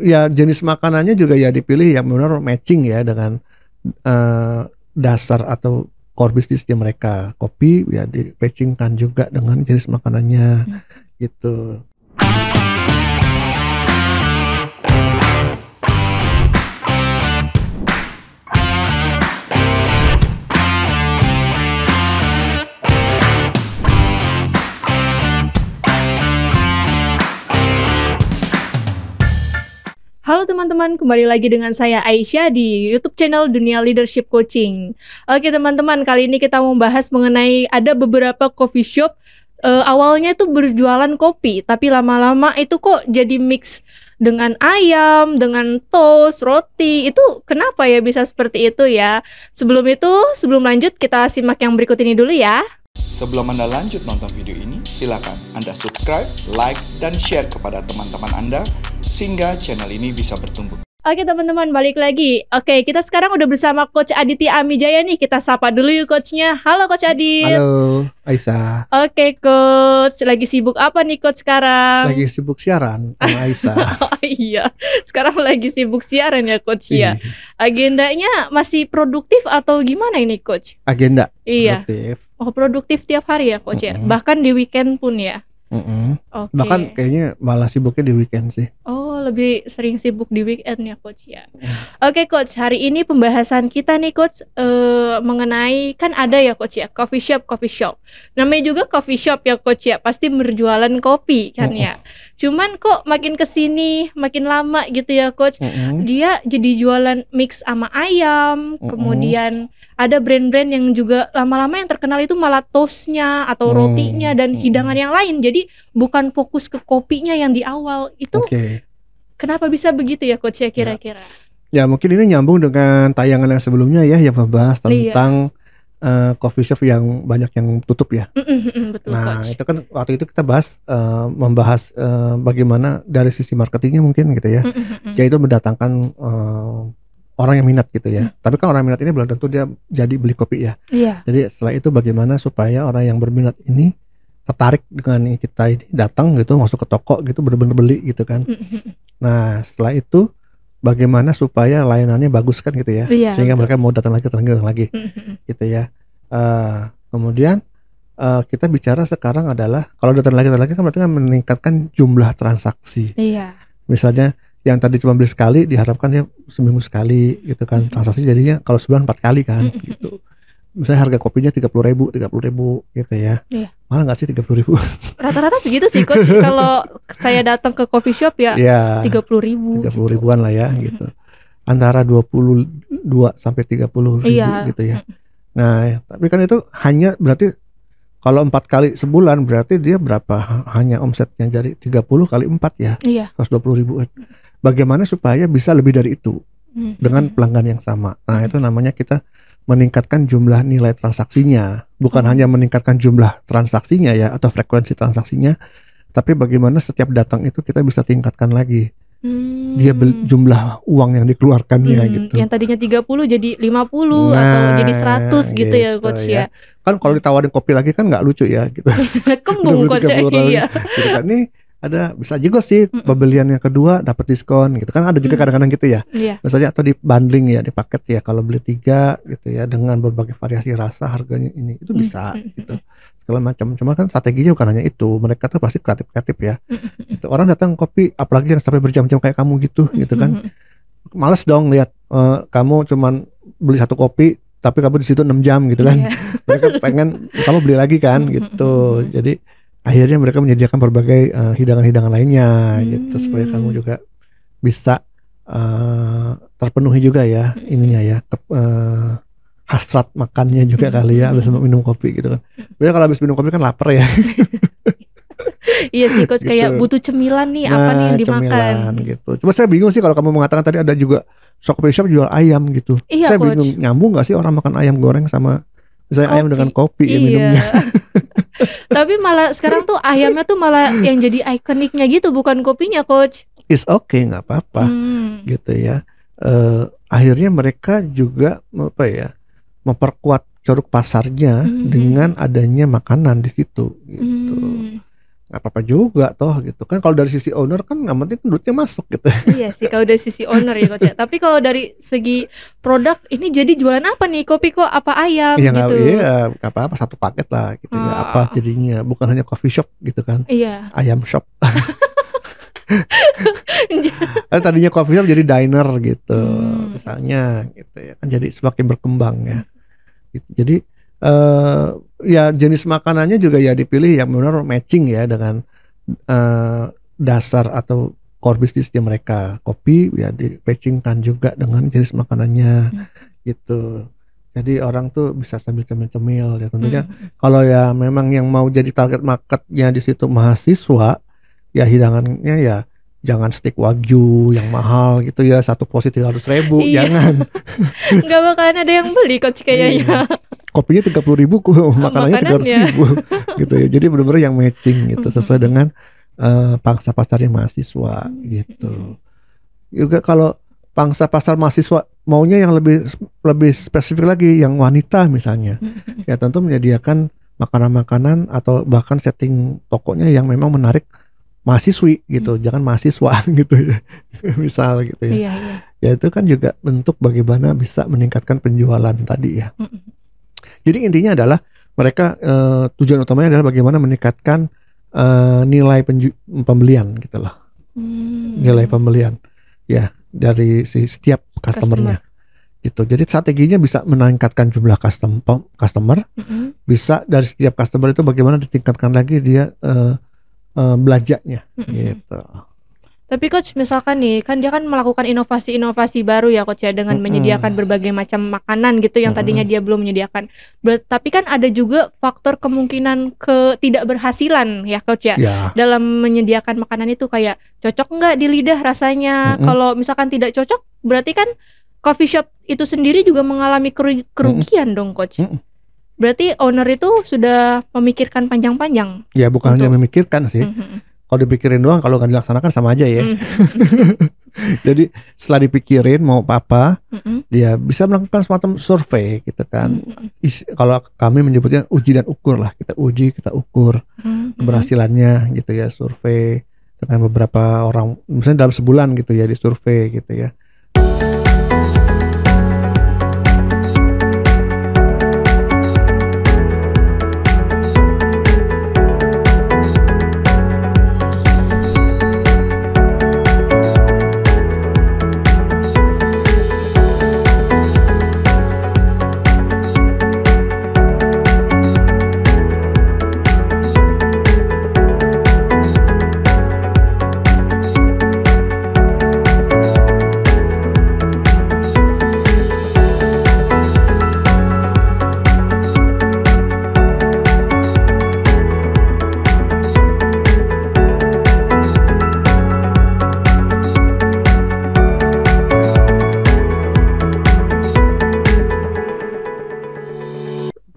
ya jenis makanannya juga ya dipilih yang benar matching ya dengan dasar atau core bisnisnya mereka. Kopi ya di-matchingkan juga dengan jenis makanannya gitu. Halo teman-teman, kembali lagi dengan saya Aisyah di YouTube channel Dunia Leadership Coaching. Oke teman-teman, kali ini kita mau bahas mengenai ada beberapa coffee shop awalnya itu berjualan kopi, tapi lama-lama itu kok jadi mix dengan ayam, dengan toast, roti. Itu kenapa ya bisa seperti itu ya? Sebelum lanjut kita simak yang berikut ini dulu ya. Sebelum Anda lanjut nonton video ini, silakan Anda subscribe, like, dan share kepada teman-teman Anda sehingga channel ini bisa bertumbuh. Oke teman-teman, balik lagi. Oke, kita sekarang udah bersama Coach Aditya Amijaya nih. Kita sapa dulu yuk coachnya. Halo Coach Adit. Halo Aisyah. Oke Coach, lagi sibuk apa nih Coach sekarang? Lagi sibuk siaran sama Aisyah. Oh iya, sekarang lagi sibuk siaran ya Coach ya. Agendanya masih produktif atau gimana ini Coach? Agenda Iya. produktif. Oh produktif tiap hari ya Coach ya? Bahkan di weekend pun ya? Oke. Bahkan kayaknya malah sibuknya di weekend sih. Oh, lebih sering sibuk di weekend ya Coach ya. Oke Coach, hari ini pembahasan kita nih Coach mengenai, kan ada ya Coach ya, coffee shop. Namanya juga coffee shop ya Coach ya, pasti berjualan kopi kan ya. Cuman kok makin kesini makin lama gitu ya Coach, dia jadi jualan mix sama ayam. Kemudian ada brand-brand yang juga lama-lama yang terkenal itu malah toastnya atau rotinya dan hidangan yang lain. Jadi bukan fokus ke kopinya yang di awal itu. Kenapa bisa begitu ya Coach ya kira-kira? Ya mungkin ini nyambung dengan tayangan yang sebelumnya ya, yang membahas tentang coffee shop yang banyak yang tutup ya. Betul, nah Coach. itu kan waktu itu kita membahas bagaimana dari sisi marketingnya mungkin gitu ya, yaitu mendatangkan orang yang minat gitu ya. Tapi kan orang minat ini belum tentu dia jadi beli kopi ya. Jadi setelah itu bagaimana supaya orang yang berminat ini tertarik dengan kita ini, datang gitu, masuk ke toko gitu, bener-bener beli gitu kan. Nah setelah itu bagaimana supaya layanannya bagus kan gitu ya, sehingga mereka mau datang lagi gitu ya. Kemudian kita bicara sekarang adalah kalau datang lagi kan berarti kan meningkatkan jumlah transaksi. Misalnya yang tadi cuma beli sekali diharapkan ya seminggu sekali gitu kan, transaksi jadinya kalau sebulan 4 kali kan gitu. Misalnya harga kopinya 30.000 gitu ya. Malah nggak sih 30.000? Rata-rata segitu sih Coach. Kalau saya datang ke coffee shop ya 30.000 30.000-an lah ya gitu. Antara 22 sampai 30.000 gitu ya. Nah tapi kan itu hanya berarti kalau 4 kali sebulan berarti dia berapa, hanya omsetnya dari 30 kali 4 ya, 120.000-an. Bagaimana supaya bisa lebih dari itu dengan pelanggan yang sama. Nah itu namanya kita meningkatkan jumlah nilai transaksinya, bukan hanya meningkatkan jumlah transaksinya ya atau frekuensi transaksinya, tapi bagaimana setiap datang itu kita bisa tingkatkan lagi dia jumlah uang yang dikeluarkannya gitu. Yang tadinya 30 jadi 50 atau jadi 100 gitu ya Coach ya. Kan kalau ditawarin kopi lagi kan nggak lucu ya gitu. Kembung Coach ya. Gitu kan, nih ada bisa juga sih pembelian yang kedua dapat diskon gitu kan, ada juga kadang-kadang gitu ya. Misalnya atau di bundling ya, di paket ya, kalau beli 3 gitu ya dengan berbagai variasi rasa harganya ini itu bisa gitu segala macam. Cuma kan strateginya bukan hanya itu, mereka tuh pasti kreatif ya. Gitu. Orang datang kopi apalagi yang sampai berjam-jam kayak kamu gitu kan. Males dong lihat kamu cuman beli 1 kopi tapi kamu di situ 6 jam gitu kan. Mereka pengen kamu beli lagi kan gitu. Jadi akhirnya mereka menyediakan berbagai hidangan-hidangan lainnya gitu supaya kamu juga bisa terpenuhi juga ya ininya ya, hasrat makannya juga kali ya habis minum kopi gitu kan. Biasanya kalau habis minum kopi kan lapar ya. Iya sih Coach, kayak butuh cemilan nih, apa nih yang dimakan gitu. Cuma saya bingung sih kalau kamu mengatakan tadi ada juga coffee shop jual ayam gitu. Saya Coach. bingung, nyambung gak sih orang makan ayam goreng sama misalnya ayam dengan kopi ya minumnya. Tapi malah sekarang tuh ayamnya tuh malah yang jadi ikoniknya gitu, bukan kopinya Coach. It's okay, nggak apa-apa gitu ya. Akhirnya mereka juga apa ya, memperkuat ceruk pasarnya dengan adanya makanan di situ gitu. nggak apa-apa juga toh gitu kan. Kalau dari sisi owner kan yang penting duitnya masuk gitu. Iya sih kalau dari sisi owner ya Coach ya. Tapi kalau dari segi produk ini jadi jualan apa nih? Kopi kok apa ayam Iya gitu? iya nggak apa-apa, satu paket lah gitu ya. Apa jadinya, bukan hanya coffee shop gitu kan. Iya. Ayam shop. Tadinya coffee shop jadi diner gitu misalnya gitu ya kan, jadi semakin berkembang ya gitu. Jadi ya jenis makanannya juga ya dipilih yang benar matching ya dengan dasar atau core bisnisnya mereka. Kopi ya di-matchingkan juga dengan jenis makanannya gitu. Jadi orang tuh bisa sambil cemil-cemil ya tentunya. Kalau ya memang yang mau jadi target marketnya di situ mahasiswa, ya hidangannya ya jangan steak wagyu yang mahal gitu ya, satu porsi 300.000, jangan. Nggak bakalan ada yang beli Coach kayaknya. Kopinya 30.000 makanannya 300.000 gitu ya. Jadi benar-benar yang matching gitu sesuai dengan pangsa pasarnya mahasiswa gitu. Juga kalau pangsa pasar mahasiswa maunya yang lebih spesifik lagi, yang wanita misalnya, ya tentu menyediakan makanan-makanan atau bahkan setting tokonya yang memang menarik mahasiswi gitu, jangan mahasiswa gitu ya. Misal gitu ya. Iya. Ya itu kan juga bentuk bagaimana bisa meningkatkan penjualan tadi ya. Jadi intinya adalah mereka tujuan utamanya adalah bagaimana meningkatkan nilai pembelian gitu loh. Nilai pembelian ya dari setiap customernya gitu. Jadi strateginya bisa meningkatkan jumlah customer, bisa dari setiap customer itu bagaimana ditingkatkan lagi dia belajarnya gitu. Tapi Coach misalkan nih kan dia kan melakukan inovasi-inovasi baru ya Coach ya, dengan menyediakan berbagai macam makanan gitu yang tadinya dia belum menyediakan. Tapi kan ada juga faktor kemungkinan ketidakberhasilan ya Coach ya, dalam menyediakan makanan itu, kayak cocok nggak di lidah rasanya. Kalau misalkan tidak cocok berarti kan coffee shop itu sendiri juga mengalami kerugian dong Coach. Berarti owner itu sudah memikirkan panjang-panjang. Ya bukan hanya memikirkan sih. Kalau dipikirin doang, kalau nggak dilaksanakan sama aja ya. Jadi setelah dipikirin mau apa, dia bisa melakukan semacam survei gitu kan. Kalau kami menyebutnya uji dan ukur lah. Kita uji, kita ukur keberhasilannya gitu ya. Survei dengan beberapa orang, misalnya dalam sebulan gitu ya, disurvei gitu ya.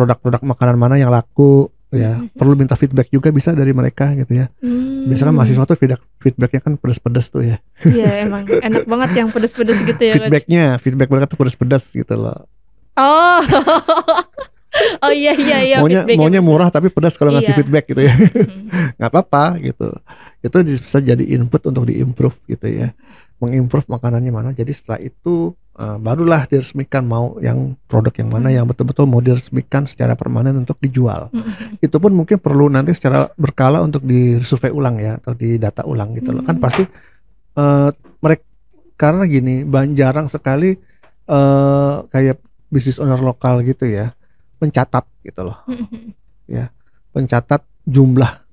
Produk-produk makanan mana yang laku ya, perlu minta feedback juga bisa dari mereka gitu ya. Biasanya mahasiswa tuh feedbacknya kan pedas-pedas tuh ya. Iya emang enak banget yang pedas-pedas gitu ya. Feedback mereka tuh pedas-pedas gitu loh. Oh iya. Maunya murah tapi pedas kalau ngasih feedback gitu ya. Nggak apa-apa gitu. Itu bisa jadi input untuk diimprove gitu ya. Mengimprove makanannya mana. Jadi setelah itu barulah diresmikan mau yang produk yang mana yang betul-betul mau diresmikan secara permanen untuk dijual. Itu pun mungkin perlu nanti secara berkala untuk disurvei ulang ya, atau didata ulang gitu loh. Kan pasti mereka, karena gini, jarang sekali kayak bisnis owner lokal gitu ya mencatat gitu loh. Ya, mencatat jumlah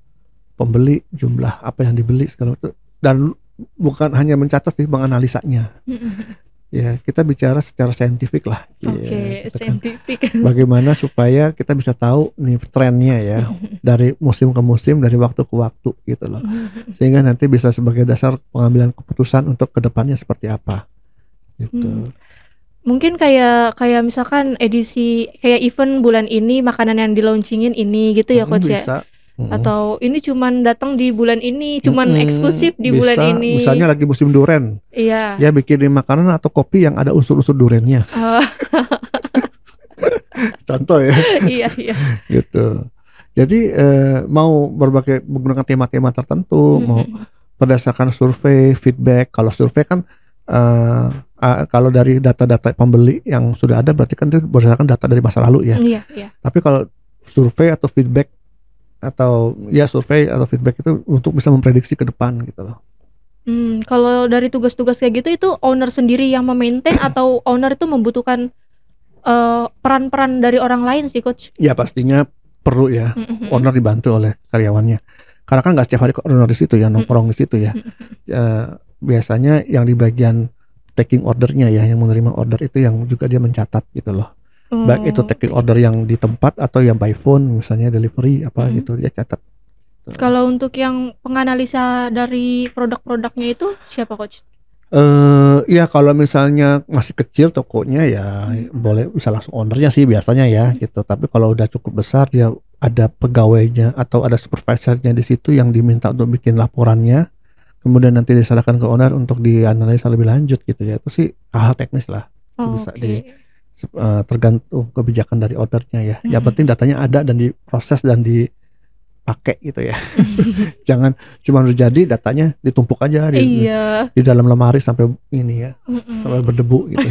pembeli, jumlah apa yang dibeli segala itu, dan bukan hanya mencatat sih, menganalisanya. Ya, kita bicara secara saintifik lah. Oke, saintifik. Kan, bagaimana supaya kita bisa tahu nih trennya ya, dari musim ke musim, dari waktu ke waktu gitu loh. Sehingga nanti bisa sebagai dasar pengambilan keputusan untuk kedepannya seperti apa. Gitu. Mungkin kayak misalkan edisi kayak event bulan ini makanan yang di launchingin ini gitu ya Coach ya. Atau ini cuman datang di bulan ini, cuman eksklusif di bulan ini. Misalnya lagi musim duren. Iya. Ya bikinin makanan atau kopi yang ada unsur-unsur durennya. Contoh ya. Iya. Gitu. Jadi mau berbagai menggunakan tema-tema tertentu, mau berdasarkan survei, feedback. Kalau survei kan kalau dari data-data pembeli yang sudah ada berarti kan itu berdasarkan data dari masa lalu ya. Iya, iya. Tapi kalau survei atau feedback atau ya survei atau feedback itu untuk bisa memprediksi ke depan gitu loh. Kalau dari tugas-tugas kayak gitu itu owner sendiri yang memaintain atau owner itu membutuhkan peran-peran dari orang lain sih coach? Ya pastinya perlu ya. Owner dibantu oleh karyawannya. Karena kan nggak setiap hari owner di situ ya, nongkrong di situ ya. Biasanya yang di bagian taking ordernya ya, yang menerima order itu yang juga dia mencatat gitu loh. Baik itu taking order yang di tempat atau yang by phone, misalnya delivery apa gitu, dia catat. Kalau untuk yang penganalisa dari produk-produknya itu siapa coach? Ya kalau misalnya masih kecil tokonya ya boleh bisa langsung ownernya sih biasanya ya gitu. Tapi kalau udah cukup besar dia ada pegawainya atau ada supervisornya di situ yang diminta untuk bikin laporannya, kemudian nanti diserahkan ke owner untuk dianalisa lebih lanjut gitu ya. Itu sih hal teknis lah. Itu bisa tergantung kebijakan dari ownernya ya. Yang penting datanya ada dan diproses dan dipakai gitu ya. Jangan cuma udah jadi datanya ditumpuk aja di dalam lemari sampai ini ya, sampai berdebu gitu.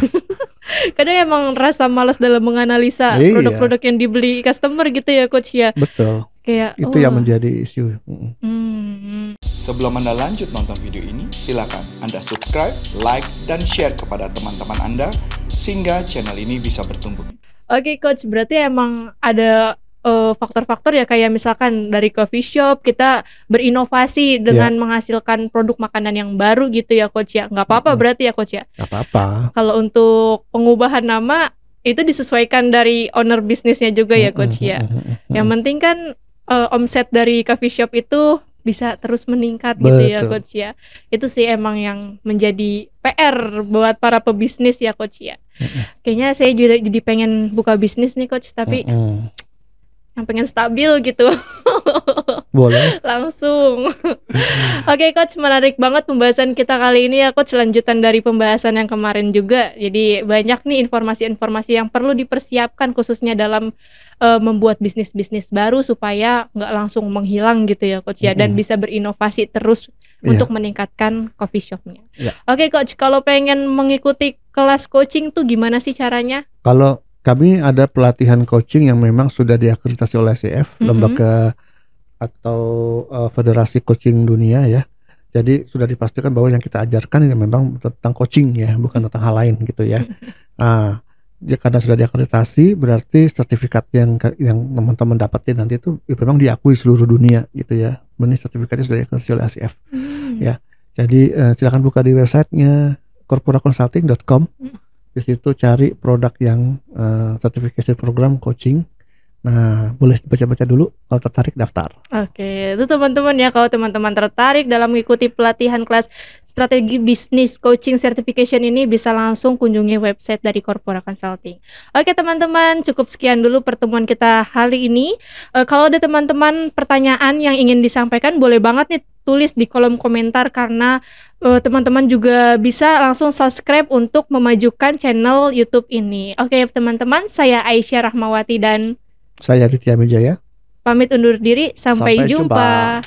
Kadang emang rasa malas dalam menganalisa produk-produk yang dibeli customer gitu ya coach ya. Betul. Kayak itu yang menjadi isu. Sebelum Anda lanjut nonton video ini, silakan Anda subscribe, like, dan share kepada teman-teman Anda sehingga channel ini bisa bertumbuh. Oke coach, berarti emang ada faktor-faktor ya, kayak misalkan dari coffee shop kita berinovasi dengan menghasilkan produk makanan yang baru gitu ya coach ya. Nggak apa-apa berarti ya coach ya? Nggak apa-apa. Kalau untuk pengubahan nama itu disesuaikan dari owner bisnisnya juga ya coach ya. Yang penting kan omset dari coffee shop itu bisa terus meningkat gitu ya coach ya. Itu sih emang yang menjadi PR buat para pebisnis ya coach ya. Kayaknya saya juga jadi pengen buka bisnis nih coach, tapi yang pengen stabil gitu. Boleh. Langsung. Oke coach, menarik banget pembahasan kita kali ini ya coach, lanjutan dari pembahasan yang kemarin juga. Jadi banyak nih informasi-informasi yang perlu dipersiapkan khususnya dalam membuat bisnis-bisnis baru supaya nggak langsung menghilang gitu ya coach ya, dan bisa berinovasi terus untuk meningkatkan coffee shopnya. Oke coach, kalau pengen mengikuti kelas coaching tuh gimana sih caranya? Kalau kami ada pelatihan coaching yang memang sudah diakreditasi oleh CF, lembaga atau federasi coaching dunia ya. Jadi sudah dipastikan bahwa yang kita ajarkan ini memang tentang coaching ya, bukan tentang hal lain gitu ya. Karena sudah diakreditasi berarti sertifikat yang teman-teman dapatin nanti itu memang diakui seluruh dunia gitu ya. Benih sertifikatnya sudah diakreditasi oleh CF ya. Jadi silakan buka di websitenya corporaconsulting.com. Di situ cari produk yang certification program coaching. Nah, boleh baca-baca dulu, kalau tertarik daftar. Oke, itu teman-teman ya, kalau teman-teman tertarik dalam mengikuti pelatihan kelas strategi bisnis coaching certification ini bisa langsung kunjungi website dari Corpora Consulting. Oke teman-teman, cukup sekian dulu pertemuan kita hari ini. Kalau ada teman-teman pertanyaan yang ingin disampaikan, boleh banget nih tulis di kolom komentar, karena teman-teman juga bisa langsung subscribe untuk memajukan channel YouTube ini. Oke teman-teman, saya Aisyah Rahmawati dan saya Aditya Mijaya. Pamit undur diri, sampai jumpa.